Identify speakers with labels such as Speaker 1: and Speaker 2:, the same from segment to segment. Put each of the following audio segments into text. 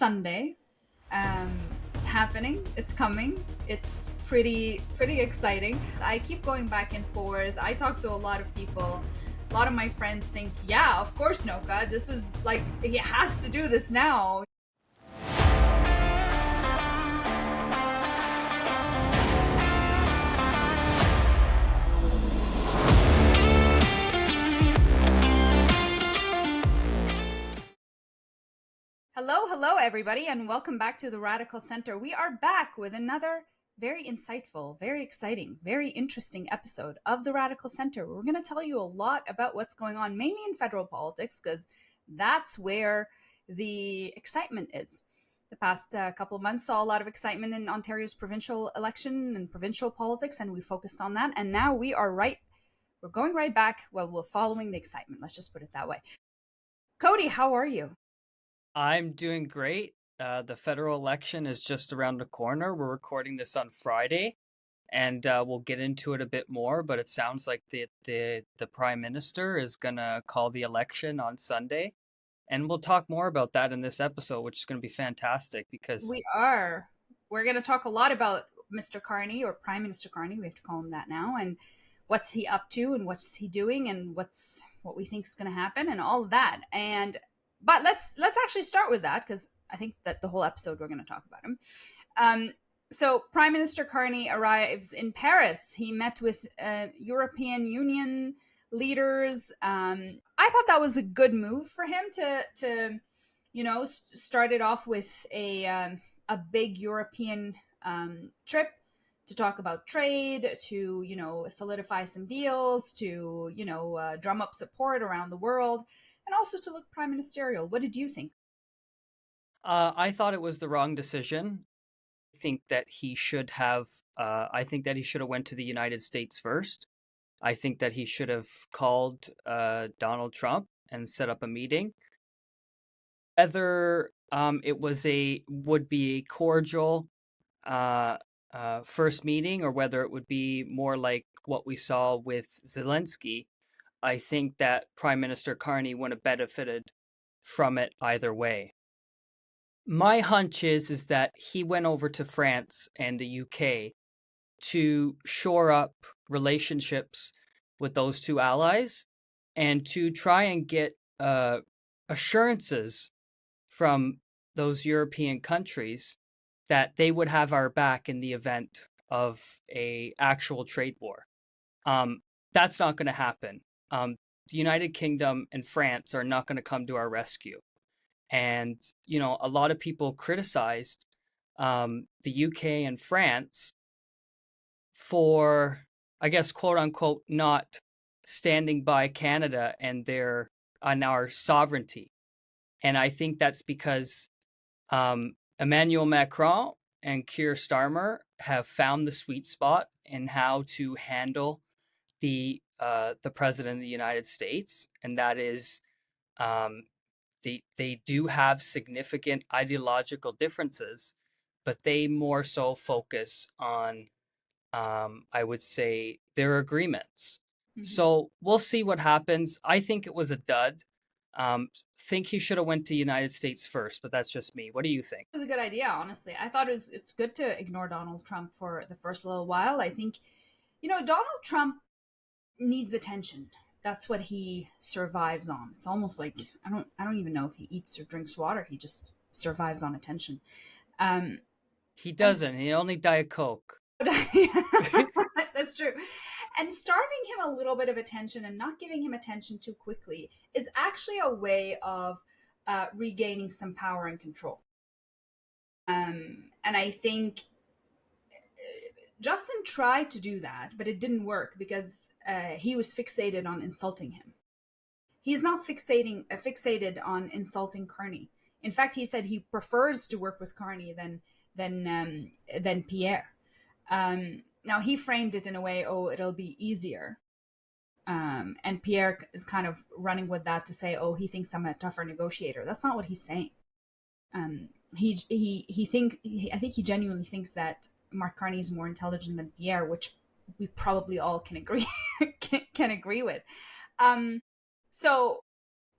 Speaker 1: Sunday. It's happening. It's coming. It's pretty exciting. I keep going back and forth. I talk to a lot of people. A lot of my friends think, yeah, of course, Noka. This is like, he has to do this now. Hello, everybody, and welcome back to the Radical Center. We are back with another very insightful, very exciting, very interesting episode of the Radical Center. We're going to tell you a lot about what's going on, mainly in federal politics, because that's where the excitement is. The past couple of months saw a lot of excitement in Ontario's provincial election and provincial politics, and we focused on that. And now we're going right back. Well, we're following the excitement. Let's just put it that way. Cody, how are you?
Speaker 2: I'm doing great. The federal election is just around the corner. We're recording this on Friday, and we'll get into it a bit more. But it sounds like the Prime Minister is gonna call the election on Sunday, and we'll talk more about that in this episode, which is gonna be fantastic because
Speaker 1: we're gonna talk a lot about Mr. Carney, or Prime Minister Carney. We have to call him that now, and what's he up to, and what's he doing, and what we think is gonna happen, and all of that. But let's actually start with that, because I think that the whole episode we're going to talk about him. So Prime Minister Carney arrives in Paris. He met with European Union leaders. I thought that was a good move for him to start it off with a big European trip to talk about trade, to solidify some deals, to drum up support around the world, and also to look prime ministerial. What did you think?
Speaker 2: I thought it was the wrong decision. I think that he should have. I think that he should have went to the United States first. I think that he should have called Donald Trump and set up a meeting. Whether it would be a cordial first meeting, or whether it would be more like what we saw with Zelensky, I think that Prime Minister Carney would have benefited from it either way. My hunch is that he went over to France and the UK to shore up relationships with those two allies and to try and get assurances from those European countries that they would have our back in the event of a actual trade war. That's not going to happen. The United Kingdom and France are not going to come to our rescue. And, a lot of people criticized the UK and France for, I guess, quote unquote, not standing by Canada and our sovereignty. And I think that's because Emmanuel Macron and Keir Starmer have found the sweet spot in how to handle the president of the United States, and that is they do have significant ideological differences, but they more so focus on I would say their agreements. Mm-hmm. So we'll see what happens. I think it was a dud. Think he should have went to the United States first, but that's just me. What do you think?
Speaker 1: It was a good idea, honestly. I thought it's good to ignore Donald Trump for the first little while. I think, Donald Trump needs attention. That's what he survives on. It's almost like I don't even know if he eats or drinks water. He just survives on attention.
Speaker 2: He doesn't. He only Diet Coke.
Speaker 1: That's true. And starving him a little bit of attention and not giving him attention too quickly is actually a way of regaining some power and control. And I think Justin tried to do that, but it didn't work because he was fixated on insulting him. He's not fixated on insulting Carney. In fact, he said he prefers to work with Carney than Pierre. Now he framed it in a way, it'll be easier. And Pierre is kind of running with that to say, he thinks I'm a tougher negotiator. That's not what he's saying. I think he genuinely thinks that Mark Carney is more intelligent than Pierre, which we probably all can agree with. So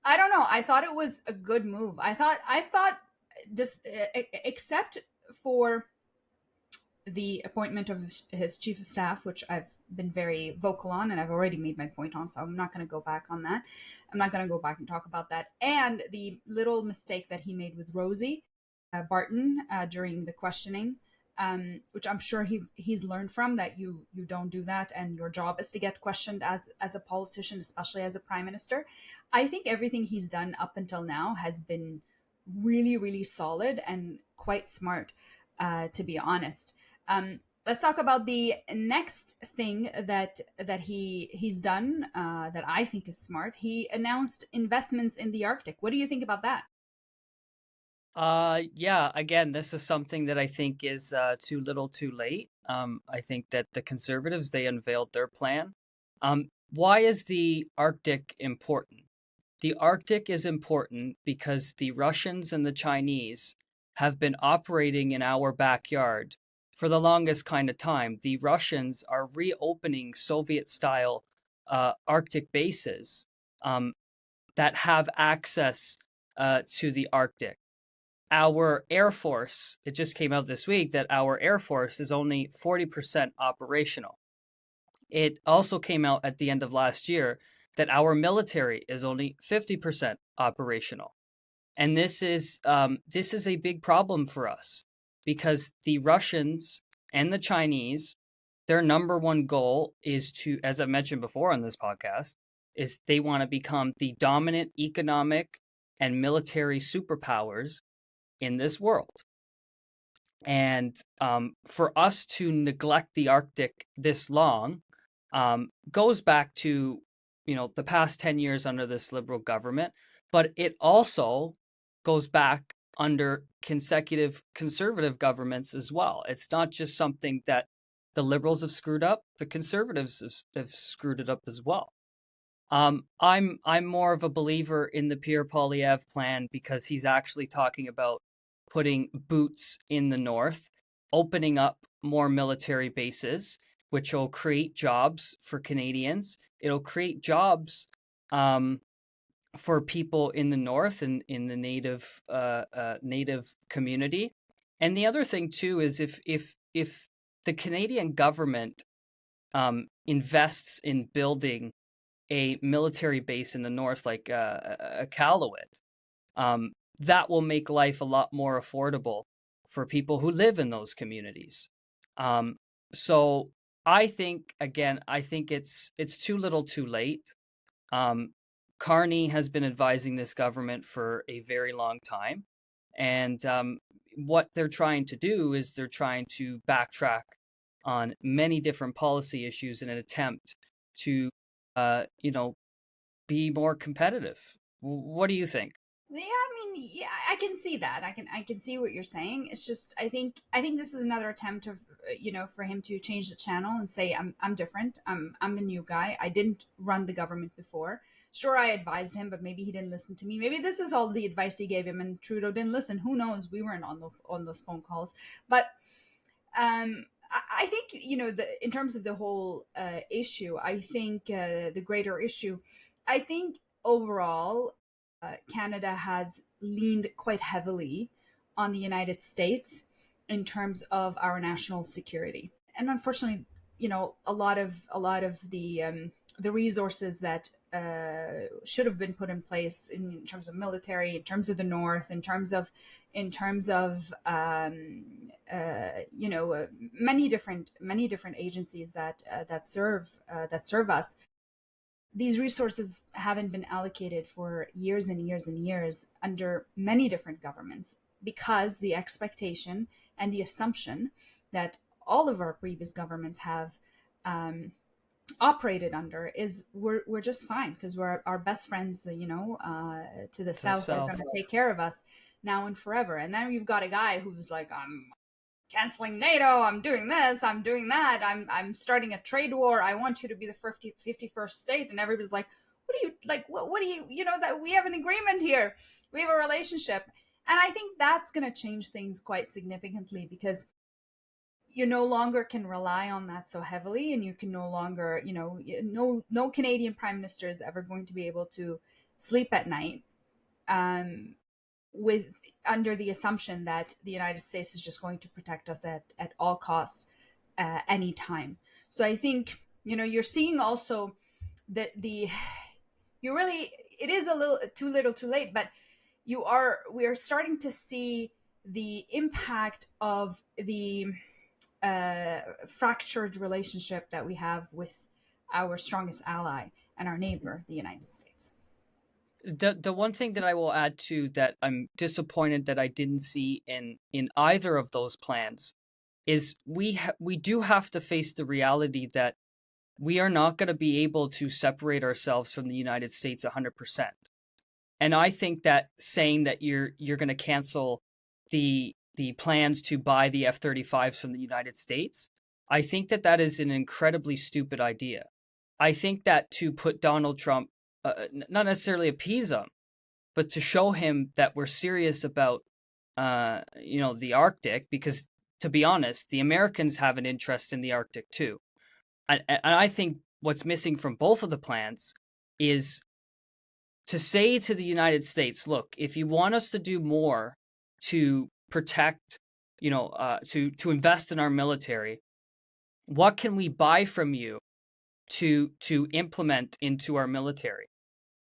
Speaker 1: I don't know. I thought it was a good move. I thought except for the appointment of his chief of staff, which I've been very vocal on and I've already made my point on, so I'm not going to go back on that. I'm not going to go back and talk about that. And the little mistake that he made with Rosie Barton during the questioning, which I'm sure he's learned from, that you don't do that, and your job is to get questioned as a politician, especially as a prime minister. I think everything he's done up until now has been really, really solid and quite smart, to be honest. Let's talk about the next thing that he's done that I think is smart. He announced investments in the Arctic. What do you think about that?
Speaker 2: Yeah, again, this is something that I think is too little too late. I think that the Conservatives, they unveiled their plan. Why is the Arctic important? The Arctic is important because the Russians and the Chinese have been operating in our backyard for the longest kind of time. The Russians are reopening Soviet-style Arctic bases that have access to the Arctic. Our Air Force, it just came out this week that our Air Force is only 40% operational. It also came out at the end of last year that our military is only 50% operational. And this is a big problem for us because the Russians and the Chinese, their number one goal is to, as I mentioned before on this podcast, is they want to become the dominant economic and military superpowers in this world. And for us to neglect the Arctic this long goes back to, the past 10 years under this liberal government, but it also goes back under consecutive conservative governments as well. It's not just something that the liberals have screwed up, the conservatives have screwed it up as well. I'm more of a believer in the Pierre Poilievre plan because he's actually talking about putting boots in the north, opening up more military bases, which will create jobs for Canadians. It'll create jobs for people in the north and in the native community. And the other thing too is if the Canadian government invests in building a military base in the north, like Iqaluit, that will make life a lot more affordable for people who live in those communities. So I think it's too little too late. Carney has been advising this government for a very long time. And what they're trying to do is they're trying to backtrack on many different policy issues in an attempt to, be more competitive. What do you think?
Speaker 1: Yeah, I mean, yeah, I can see that. I can see what you're saying. It's just I think this is another attempt of for him to change the channel and say I'm different. I'm the new guy. I didn't run the government before. Sure, I advised him, but maybe he didn't listen to me. Maybe this is all the advice he gave him, and Trudeau didn't listen. Who knows? We weren't on those phone calls, but I think in terms of the whole issue, I think the greater issue, I think overall, Canada has leaned quite heavily on the United States in terms of our national security, and unfortunately, a lot of the resources that should have been put in place in terms of military, in terms of the North, in terms of many different agencies that serve us. These resources haven't been allocated for years and years and years under many different governments because the expectation and the assumption that all of our previous governments have operated under is we're just fine because we're our best friends, to the
Speaker 2: To the
Speaker 1: south are
Speaker 2: south.
Speaker 1: going to take care of us now and forever. And then you've got a guy who's like, I'm canceling NATO, I'm doing this, I'm doing that, I'm starting a trade war, I want you to be the 51st state. And everybody's like, what do you like, what do you know, that we have an agreement here, we have a relationship. And I think that's going to change things quite significantly because you no longer can rely on that so heavily, and you can no longer, no Canadian prime minister is ever going to be able to sleep at night, with under the assumption that the United States is just going to protect us at all costs, anytime. So I think, you're seeing also that you really, it is a little too late, but we are starting to see the impact of the fractured relationship that we have with our strongest ally and our neighbor, the United States.
Speaker 2: The one thing that I will add to that I'm disappointed that I didn't see in either of those plans is we do have to face the reality that we are not going to be able to separate ourselves from the United States 100%. And I think that saying that you're going to cancel the plans to buy the F-35s from the United States, I think that that is an incredibly stupid idea. I think that to put Donald Trump, not necessarily appease him, but to show him that we're serious about, the Arctic, because to be honest, the Americans have an interest in the Arctic too. And I think what's missing from both of the plans is to say to the United States, look, if you want us to do more to protect, to invest in our military, what can we buy from you to implement into our military?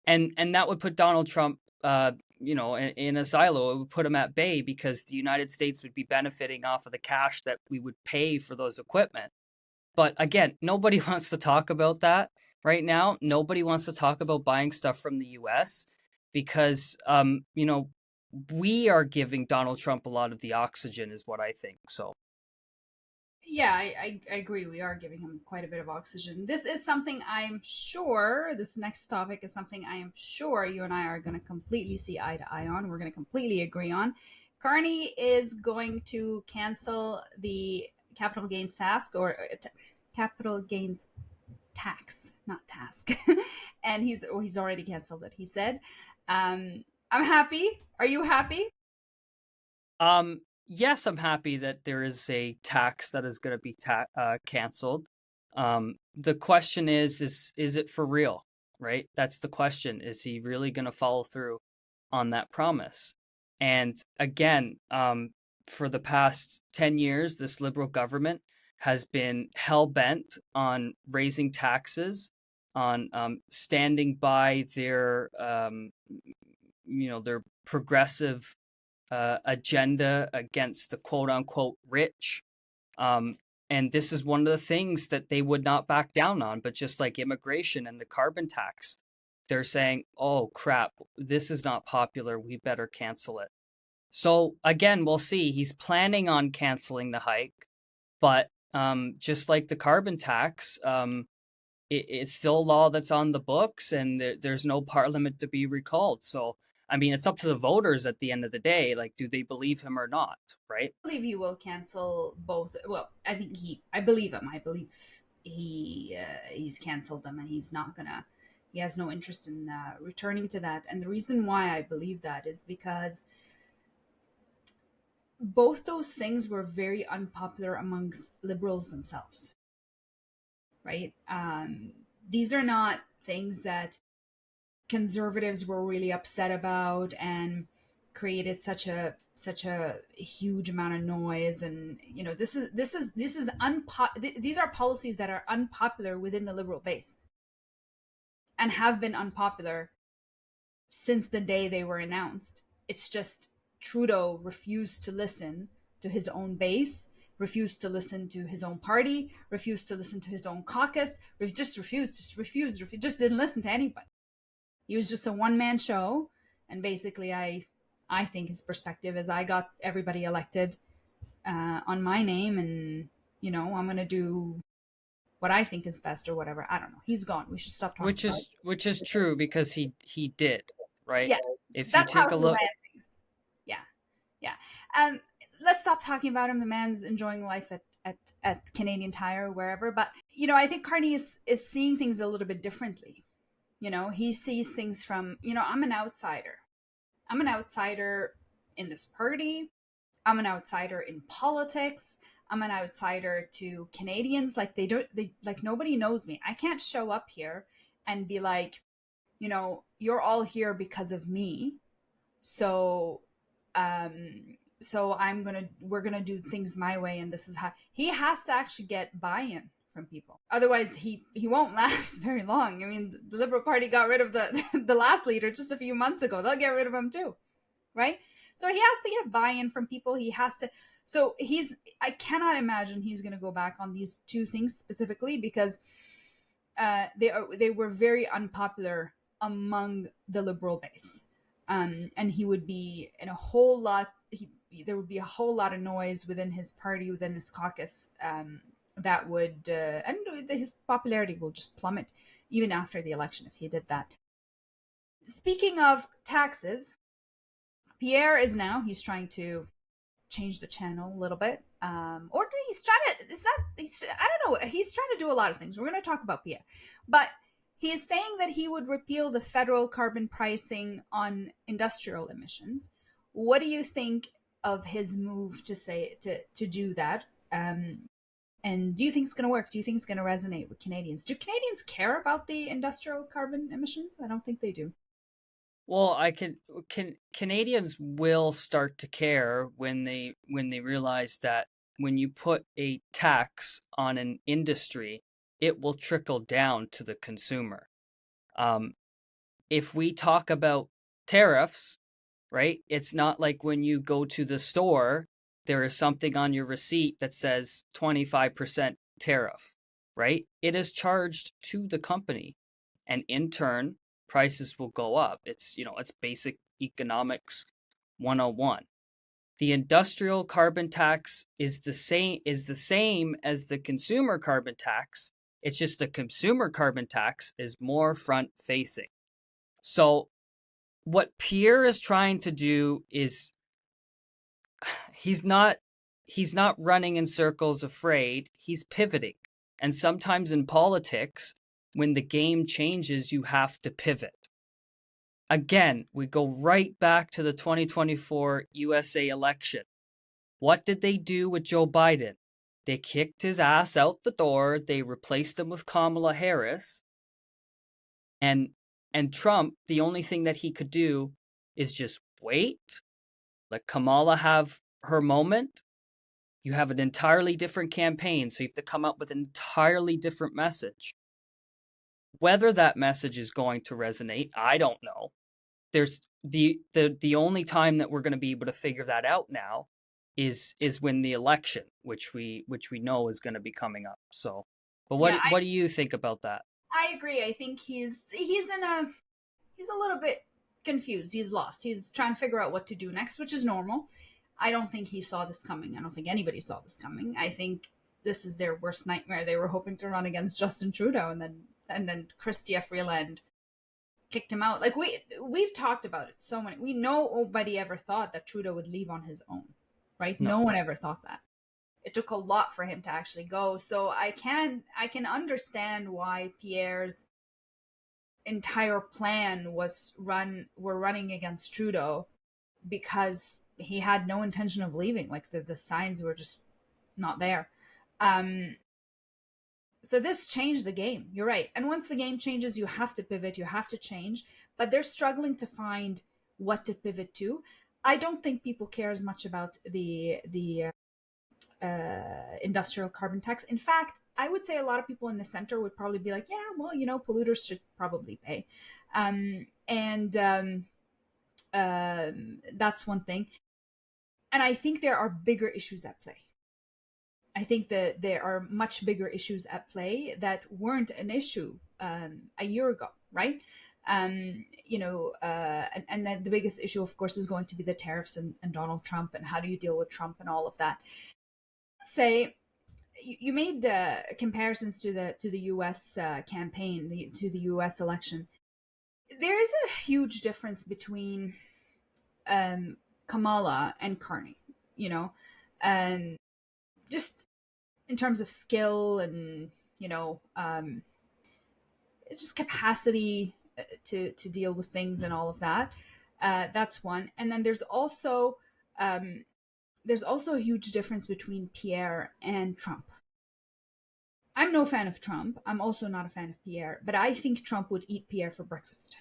Speaker 2: And that would put Donald Trump, in a silo. It would put him at bay because the United States would be benefiting off of the cash that we would pay for those equipment. But again, nobody wants to talk about that right now. Nobody wants to talk about buying stuff from the U.S. because, we are giving Donald Trump a lot of the oxygen, is what I think. So,
Speaker 1: Yeah, I agree. We are giving him quite a bit of oxygen. This is something I'm sure, this next topic is something I am sure you and I are going to completely see eye to eye on. We're going to completely agree on. Carney is going to cancel the capital gains task or capital gains tax, not task. And he's already canceled it, he said. I'm happy. Are you happy?
Speaker 2: yes, I'm happy that there is a tax that is going to be canceled. The question is it for real? Right? That's the question. Is he really going to follow through on that promise? And again, for the past 10 years, this Liberal government has been hell bent on raising taxes, on standing by their progressive agenda against the quote unquote rich. And this is one of the things that they would not back down on. But just like immigration and the carbon tax, they're saying, oh crap, this is not popular. We better cancel it. So again, we'll see. He's planning on canceling the hike, but just like the carbon tax, it's still a law that's on the books, and there's no parliament to be recalled. So, I mean, it's up to the voters at the end of the day. Like, do they believe him or not? Right?
Speaker 1: I believe he will cancel both. Well, I believe him. I believe he's canceled them, and he's not gonna. He has no interest in returning to that. And the reason why I believe that is because both those things were very unpopular amongst liberals themselves, right? These are not things that conservatives were really upset about and created such a huge amount of noise. And these are policies that are unpopular within the liberal base and have been unpopular since the day they were announced. It's just Trudeau refused to listen to his own base, refused to listen to his own party, refused to listen to his own caucus, just didn't listen to anybody. He was just a one-man show. And basically, I think his perspective is, I got everybody elected on my name, and I'm going to do what I think is best or whatever. I don't know. He's gone. We should stop talking
Speaker 2: Which is true, because he did, right?
Speaker 1: Yeah,
Speaker 2: If you
Speaker 1: that's how
Speaker 2: take a
Speaker 1: he
Speaker 2: look,
Speaker 1: ran things. Yeah. Let's stop talking about him. The man's enjoying life at Canadian Tire or wherever. But I think Carney is seeing things a little bit differently. He sees things from, I'm an outsider. I'm an outsider in this party. I'm an outsider in politics. I'm an outsider to Canadians. Like they like nobody knows me. I can't show up here and be like, you're all here because of me. So So we're gonna do things my way, and this is how he has to actually get buy-in from people. Otherwise, he won't last very long. I mean, the Liberal Party got rid of the the last leader just a few months ago. They'll get rid of him too, right? So he has to get buy-in from people. He has to. So he's. I cannot imagine he's going to go back on these two things specifically because they were very unpopular among the Liberal base, and he would be in a whole lot. There would be a whole lot of noise within his party, within his caucus, that would and his popularity will just plummet even after the election if he did that. Speaking of taxes, Pierre he's trying to change the channel a little bit. Or he's trying to, I don't know, he's trying to do a lot of things. We're going to talk about Pierre. But he is saying that he would repeal the federal carbon pricing on industrial emissions. What do you think of his move to do that? And do you think it's going to work? Do you think it's going to resonate with Canadians? Do Canadians care about the industrial carbon emissions? I don't think they do.
Speaker 2: Well, Canadians will start to care when they realize that when you put a tax on an industry, it will trickle down to the consumer. If we talk about tariffs, right? It's not like when you go to the store, there is something on your receipt that says 25% tariff, right? It is charged to the company, and in turn, prices will go up. It's basic economics 101. The industrial carbon tax is the same as the consumer carbon tax. It's just the consumer carbon tax is more front facing. So what Pierre is trying to do is he's not running in circles afraid, he's pivoting. And sometimes in politics, when the game changes, you have to pivot. Again, we go right back to the 2024 USA election. What did they do with Joe Biden? They kicked his ass out the door. They replaced him with Kamala Harris. And Trump, the only thing that he could do is just wait, let Kamala have her moment. You have an entirely different campaign, so you have to come up with an entirely different message. Whether that message is going to resonate, I don't know. There's the only time that we're going to be able to figure that out now is when the election, which we know is going to be coming up. So, but what do you think about that?
Speaker 1: I agree. I think he's a little bit confused. He's lost. He's trying to figure out what to do next, which is normal. I don't think he saw this coming. I don't think anybody saw this coming. I think this is their worst nightmare. They were hoping to run against Justin Trudeau, and then Chrystia Freeland kicked him out. Like we've talked about it so many. We know nobody ever thought that Trudeau would leave on his own, right? No one ever thought that. It took a lot for him to actually go. So I can understand why Pierre's entire plan we're running against Trudeau, because he had no intention of leaving. Like the signs were just not there. So this changed the game. You're right. And once the game changes, you have to pivot, you have to change, but they're struggling to find what to pivot to. I don't think people care as much about the industrial carbon tax. In fact, I would say a lot of people in the center would probably be like, yeah, well, polluters should probably pay. That's one thing. And I think there are bigger issues at play. I think that there are much bigger issues at play that weren't an issue a year ago, right? And then the biggest issue, of course, is going to be the tariffs and Donald Trump, and how do you deal with Trump and all of that. Say, you made comparisons to the U.S. campaign, to the U.S. election. There is a huge difference between Kamala and Carney, just in terms of skill and just capacity to deal with things and all of that. That's one. And then there's also a huge difference between Pierre and Trump. I'm no fan of Trump. I'm also not a fan of Pierre, but I think Trump would eat Pierre for breakfast.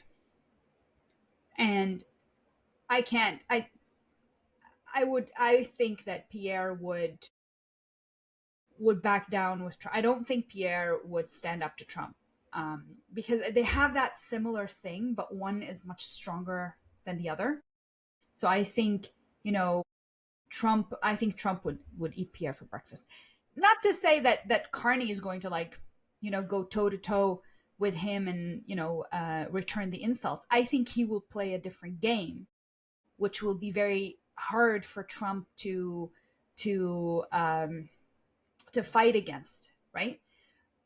Speaker 1: And I think that Pierre would back down with Trump. I don't think Pierre would stand up to Trump, because they have that similar thing, but one is much stronger than the other. So I think, you know, Trump. I think Trump would eat Pierre for breakfast. Not to say that Carney is going to, like, go toe to toe with him and, return the insults. I think he will play a different game, which will be very hard for Trump to fight against, right?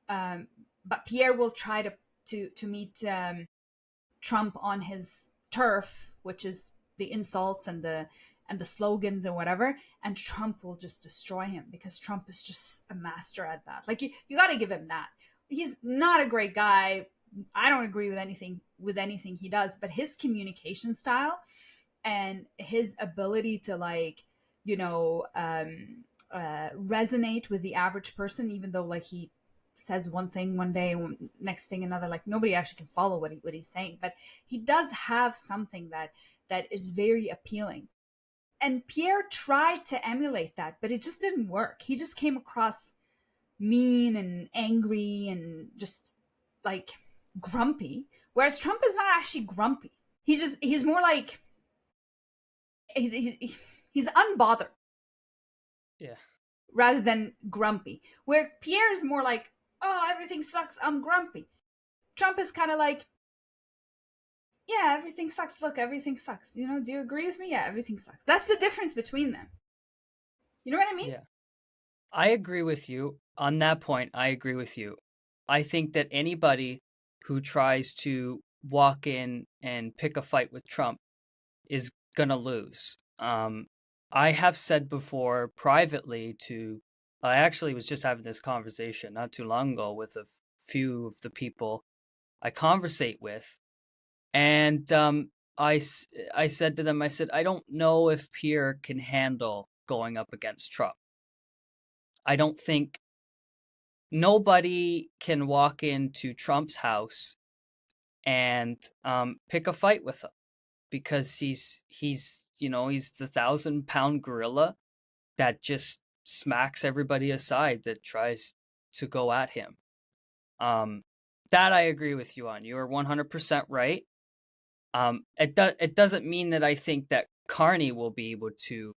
Speaker 1: But Pierre will try to meet Trump on his turf, which is the insults and the slogans and whatever, and Trump will just destroy him because Trump is just a master at that. Like, you got to give him that. He's not a great guy. I don't agree with anything he does, but his communication style and his ability to, like, resonate with the average person, even though, like, he says one thing one day, next thing another, like, nobody actually can follow what he's saying, but he does have something that is very appealing. And Pierre tried to emulate that, but it just didn't work. He just came across mean and angry and just, like, grumpy, whereas Trump is not actually grumpy. He's more like he's unbothered.
Speaker 2: Yeah.
Speaker 1: Rather than grumpy. Where Pierre is more like, oh, everything sucks, I'm grumpy. Trump is kind of like, yeah, everything sucks. Look, everything sucks. Do you agree with me? Yeah, everything sucks. That's the difference between them. You know what I mean?
Speaker 2: Yeah. I agree with you. On that point, I agree with you. I think that anybody who tries to walk in and pick a fight with Trump is going to lose. I have said before privately I actually was just having this conversation not too long ago with a few of the people I conversate with. And I said to them, I said, I don't know if Pierre can handle going up against Trump. I don't think nobody can walk into Trump's house and pick a fight with him because he's the 1,000-pound gorilla that just smacks everybody aside that tries to go at him. That I agree with you on. You are 100% right. It doesn't mean that I think that Carney will be able to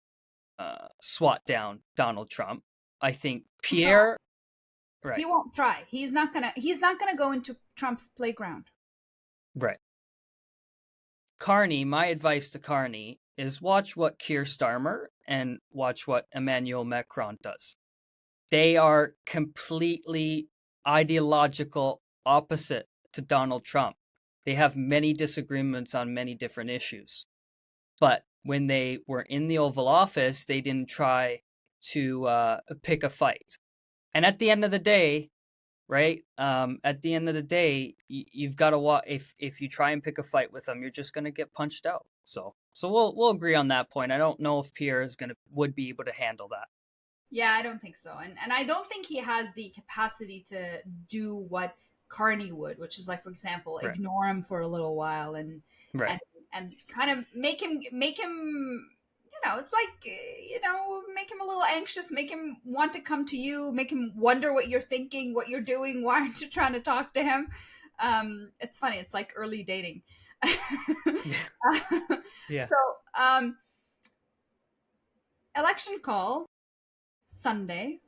Speaker 2: swat down Donald Trump. I think Pierre, right?
Speaker 1: He won't try. He's not gonna go into Trump's playground.
Speaker 2: Right. Carney, my advice to Carney is watch what Keir Starmer and watch what Emmanuel Macron does. They are completely ideological opposite to Donald Trump. They have many disagreements on many different issues. But when they were in the Oval Office, they didn't try to pick a fight. And at the end of the day, right? At the end of the day, you've got to watch. If you try and pick a fight with them, you're just going to get punched out. So we'll agree on that point. I don't know if Pierre would be able to handle that.
Speaker 1: Yeah, I don't think so, and I don't think he has the capacity to do what Carney would, which is, like, for example,
Speaker 2: Right.
Speaker 1: ignore him for a little while and
Speaker 2: Right.
Speaker 1: and kind of make him it's like, make him a little anxious, make him want to come to you, make him wonder what you're thinking, what you're doing, why aren't you trying to talk to him. It's funny, it's like early dating.
Speaker 2: Yeah.
Speaker 1: So election call Sunday.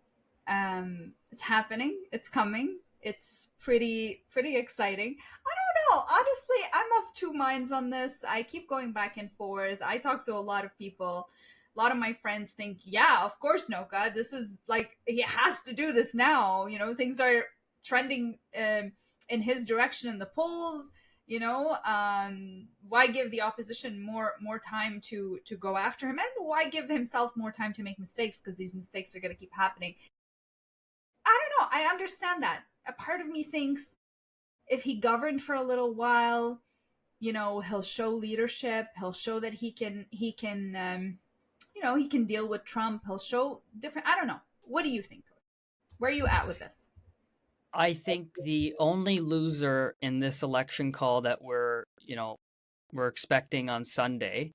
Speaker 1: It's happening, it's coming, it's pretty exciting. I don't know, honestly, I'm of two minds on this. I keep going back and forth. I talk to a lot of people. A lot of my friends think, yeah, of course, Noka, this is like, he has to do this now. Things are trending in his direction in the polls. Why give the opposition more time to go after him, and why give himself more time to make mistakes, because these mistakes are going to keep happening. I don't know, I understand that. A part of me thinks if he governed for a little while, he'll show leadership, he'll show that he can he can deal with Trump, he'll show different. I don't know, what do you think? Where are you at with this?
Speaker 2: I think the only loser in this election call that we're expecting on Sunday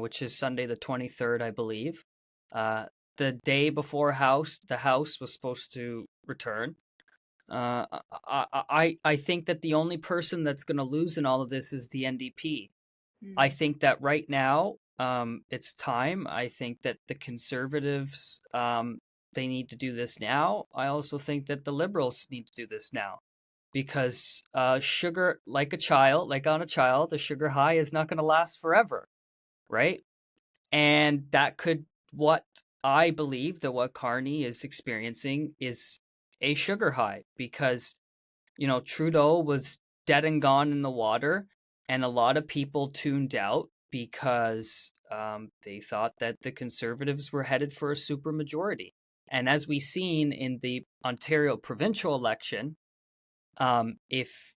Speaker 2: which is Sunday the 23rd, I believe. Uh, the day before the House was supposed to return. Uh, I think that the only person that's going to lose in all of this is the NDP. I
Speaker 1: Mm.
Speaker 2: think that right now, it's time. I think that the Conservatives, they need to do this now. I also think that the Liberals need to do this now because sugar, like on a child, the sugar high is not going to last forever, right? And that could, what I believe that what Carney is experiencing is a sugar high because, Trudeau was dead and gone in the water, and a lot of people tuned out because they thought that the Conservatives were headed for a supermajority. And as we seen in the Ontario provincial election, if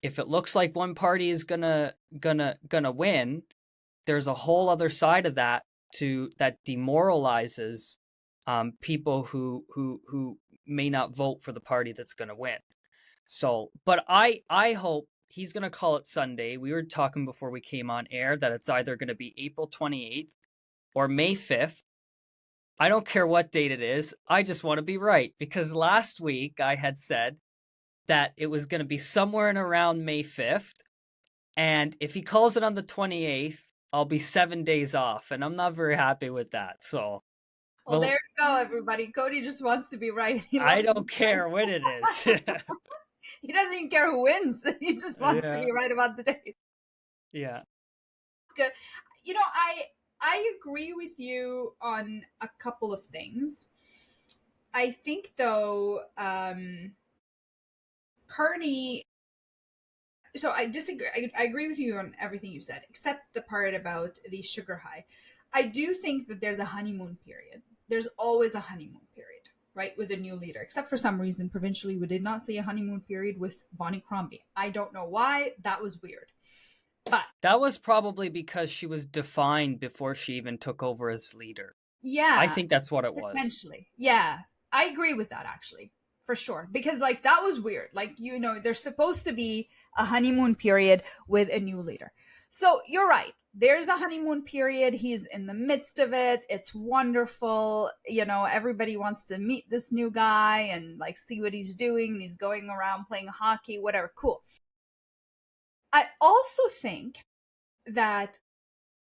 Speaker 2: it looks like one party is gonna win, there's a whole other side of that that demoralizes people who may not vote for the party that's going to win. So, but I hope he's going to call it Sunday. We were talking before we came on air that it's either going to be April 28th or May 5th. I don't care what date it is. I just want to be right because last week I had said that it was going to be somewhere in around May 5th. And if he calls it on the 28th, I'll be 7 days off. And I'm not very happy with that. So,
Speaker 1: Well, there
Speaker 2: well,
Speaker 1: you go, everybody. Cody just wants to be right. He
Speaker 2: I
Speaker 1: loves.
Speaker 2: don't care when it is.
Speaker 1: He doesn't even care who wins. He just wants to
Speaker 2: Yeah.
Speaker 1: be right about the date.
Speaker 2: Yeah.
Speaker 1: It's good. You know, I agree with you on a couple of things. I think though, Carney. So I disagree. I agree with you on everything you said, except the part about the sugar high. I do think that there's a honeymoon period. There's always a honeymoon period, right, with a new leader. Except for some reason, provincially, we did not see a honeymoon period with Bonnie Crombie. I don't know why. That was weird. But
Speaker 2: That was probably because she was defined before she even took over as leader. I
Speaker 1: yeah,
Speaker 2: think that's what it was.
Speaker 1: potentially. Yeah, I agree with that actually, for sure. Because like that was weird. Like, there's supposed to be a honeymoon period with a new leader. So you're right. There's a honeymoon period. He's in the midst of it. It's wonderful. Everybody wants to meet this new guy and like see what he's doing. He's going around playing hockey, whatever. Cool. I also think that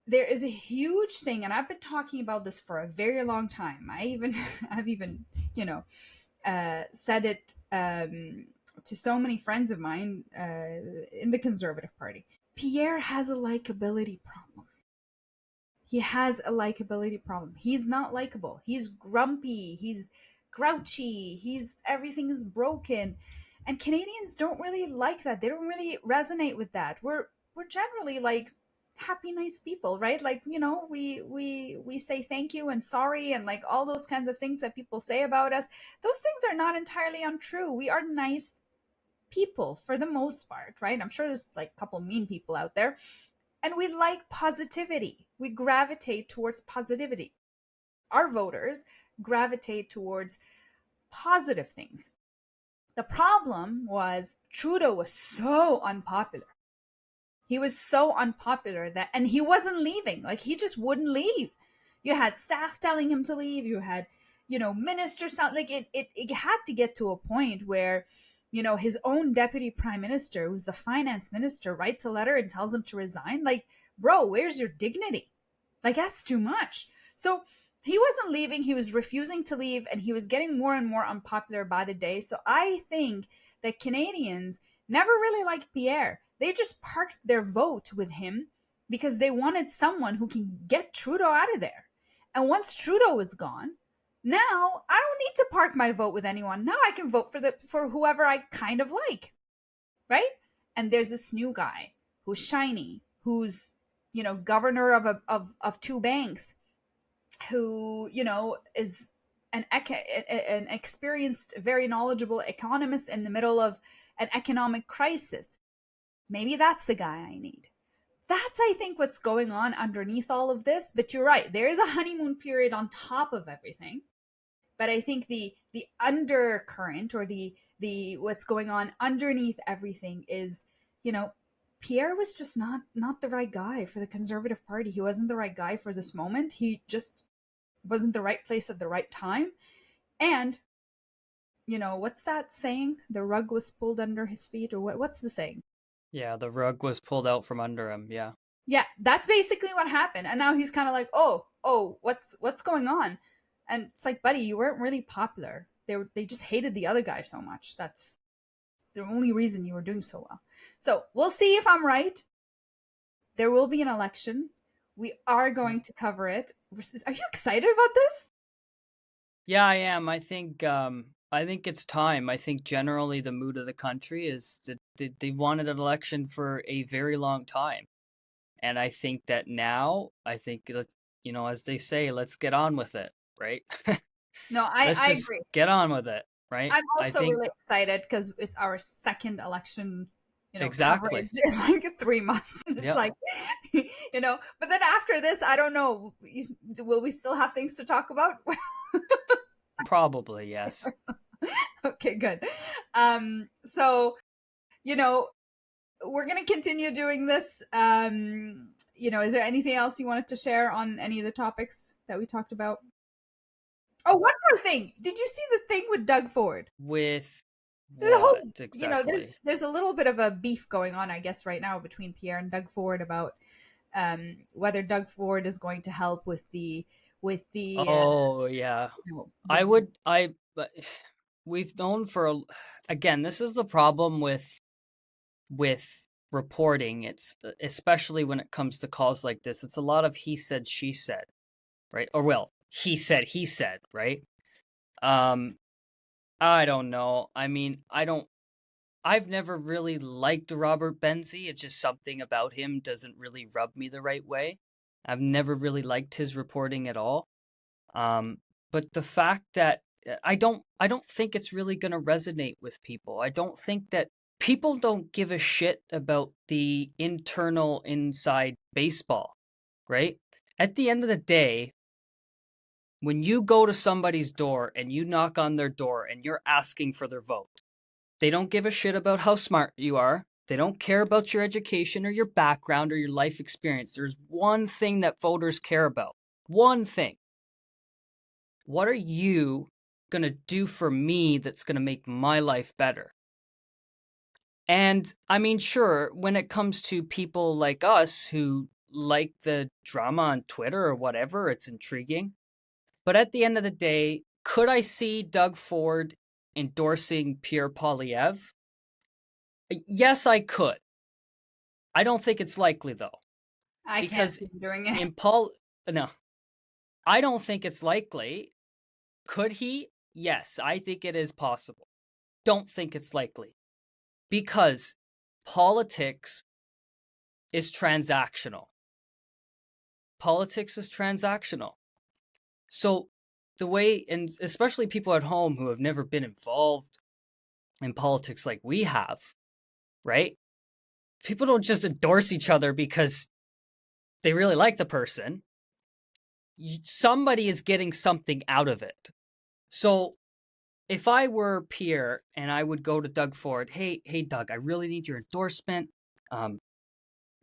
Speaker 1: there is a huge thing, and I've been talking about this for a very long time. I've even, said it to so many friends of mine in the Conservative Party. Pierre has a likability problem. He has a likability problem. He's not likable. He's grumpy. He's grouchy. Everything is broken, and Canadians don't really like that. They don't really resonate with that. We're generally like happy, nice people, right? Like we say thank you and sorry and like all those kinds of things that people say about us. Those things are not entirely untrue. We are nice people for the most part, right? I'm sure there's like a couple mean people out there, and we like positivity. We gravitate towards positivity. Our voters gravitate towards positive things. The problem was Trudeau was so unpopular. He was so unpopular and he wasn't leaving. Like he just wouldn't leave. You had staff telling him to leave. You had, ministers sound like it had to get to a point where, his own deputy prime minister, who's the finance minister, writes a letter and tells him to resign. Like, bro, where's your dignity? Like, that's too much. So he wasn't leaving. He was refusing to leave, and he was getting more and more unpopular by the day. So I think that Canadians never really liked Pierre. They just parked their vote with him because they wanted someone who can get Trudeau out of there. And once Trudeau is gone, now I don't need to park my vote with anyone. Now I can vote for whoever I kind of like, right? And there's this new guy who's shiny, who's governor of two banks, who is an experienced, very knowledgeable economist in the middle of an economic crisis. Maybe that's the guy I need. That's, I think, what's going on underneath all of this. But you're right, there is a honeymoon period on top of everything. But I think the undercurrent, or the what's going on underneath everything is, Pierre was just not the right guy for the Conservative Party. He wasn't the right guy for this moment. He just wasn't the right place at the right time. And what's that saying? The rug was pulled under his feet, or what's the saying?
Speaker 2: Yeah, the rug was pulled out from under him. Yeah.
Speaker 1: Yeah, that's basically what happened. And now he's kind of like, oh, what's going on? And it's like, buddy, you weren't really popular. They just hated the other guy so much. That's the only reason you were doing so well. So we'll see if I'm right. There will be an election. We are going to cover it. Are you excited about this?
Speaker 2: Yeah, I am. I think it's time. I think generally the mood of the country is that they've wanted an election for a very long time. And I think that now, as they say, let's get on with it, right?
Speaker 1: No,
Speaker 2: Let's
Speaker 1: I
Speaker 2: just
Speaker 1: agree.
Speaker 2: get on with it, right?
Speaker 1: I'm
Speaker 2: I
Speaker 1: also
Speaker 2: think
Speaker 1: really excited because it's our second election,
Speaker 2: exactly.
Speaker 1: coverage in like 3 months. And it's
Speaker 2: Yeah,
Speaker 1: like, but then after this, I don't know. Will we still have things to talk about?
Speaker 2: probably, yes.
Speaker 1: Okay, good. So, you know, we're going to continue doing this. Is there anything else you wanted to share on any of the topics that we talked about? Oh, one more thing. Did you see the thing with Doug Ford?
Speaker 2: With
Speaker 1: The whole,
Speaker 2: what
Speaker 1: there's
Speaker 2: exactly?
Speaker 1: there's a little bit of a beef going on, I guess, right now between Pierre and Doug Ford about whether Doug Ford is going to help with the
Speaker 2: Oh, yeah.
Speaker 1: the
Speaker 2: But we've known again, this is the problem with reporting. It's especially when it comes to calls like this. It's a lot of he said, she said, right? Or well, he said, right? Um, I don't know. I mean, I've never really liked Robert Benzie. It's just something about him doesn't really rub me the right way. I've never really liked his reporting at all. Um, but the fact that I don't think it's really going to resonate with people. I don't think that people don't give a shit about the internal inside baseball, right? At the end of the day, when you go to somebody's door and you knock on their door and you're asking for their vote, they don't give a shit about how smart you are. They don't care about your education or your background or your life experience. There's one thing that voters care about. One thing. What are you going to do for me that's going to make my life better? And I mean, sure, when it comes to people like us who like the drama on Twitter or whatever, it's intriguing. But at the end of the day, could I see Doug Ford endorsing Pierre Poilievre? Yes, I could. I don't think it's likely though,
Speaker 1: I can't
Speaker 2: because
Speaker 1: see him doing it.
Speaker 2: no, I don't think it's likely. Could he? Yes, I think it is possible. Don't think it's likely because politics is transactional. Politics is transactional. So the way, and especially people at home who have never been involved in politics like we have, right? People don't just endorse each other because they really like the person. Somebody is getting something out of it. So if I were Pierre and I would go to Doug Ford, hey, Doug, I really need your endorsement. Um,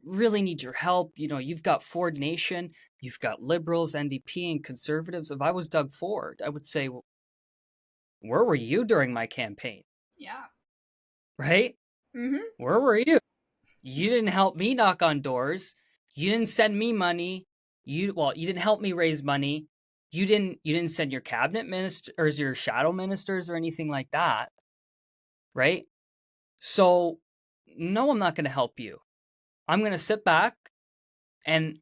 Speaker 2: really need your help. You've got Ford Nation, you've got liberals, NDP, and conservatives. If I was Doug Ford, I would say, well, where were you during my campaign?
Speaker 1: Yeah.
Speaker 2: Right?
Speaker 1: Mm-hmm.
Speaker 2: Where were you? You didn't help me knock on doors. You didn't send me money. You didn't help me raise money. You didn't send your cabinet ministers, your shadow ministers, or anything like that. Right? So, no, I'm not going to help you. I'm going to sit back, and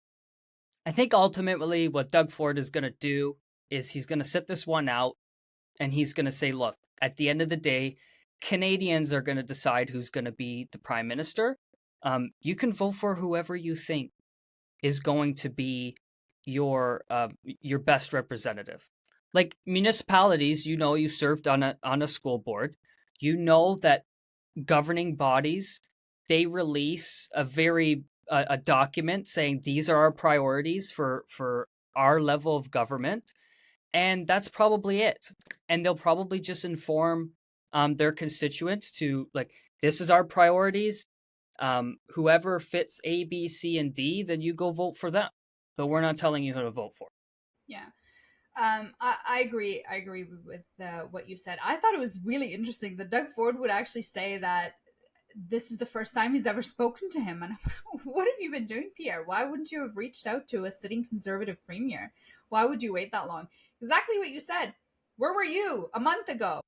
Speaker 2: I think ultimately what Doug Ford is going to do is he's going to sit this one out and he's going to say, look, at the end of the day, Canadians are going to decide who's going to be the prime minister. You can vote for whoever you think is going to be your best representative. Like municipalities, you served on a school board. You know that governing bodies, they release a document saying these are our priorities for our level of government, and that's probably it. And they'll probably just inform their constituents to, like, this is our priorities. Whoever fits A, B, C, and D, then you go vote for them. But we're not telling you who to vote for.
Speaker 1: Yeah. I agree. I agree with what you said. I thought it was really interesting that Doug Ford would actually say that this is the first time he's ever spoken to him. And what have you been doing, Pierre? Why wouldn't you have reached out to a sitting Conservative premier? Why would you wait that long? Exactly what you said. Where were you a month ago?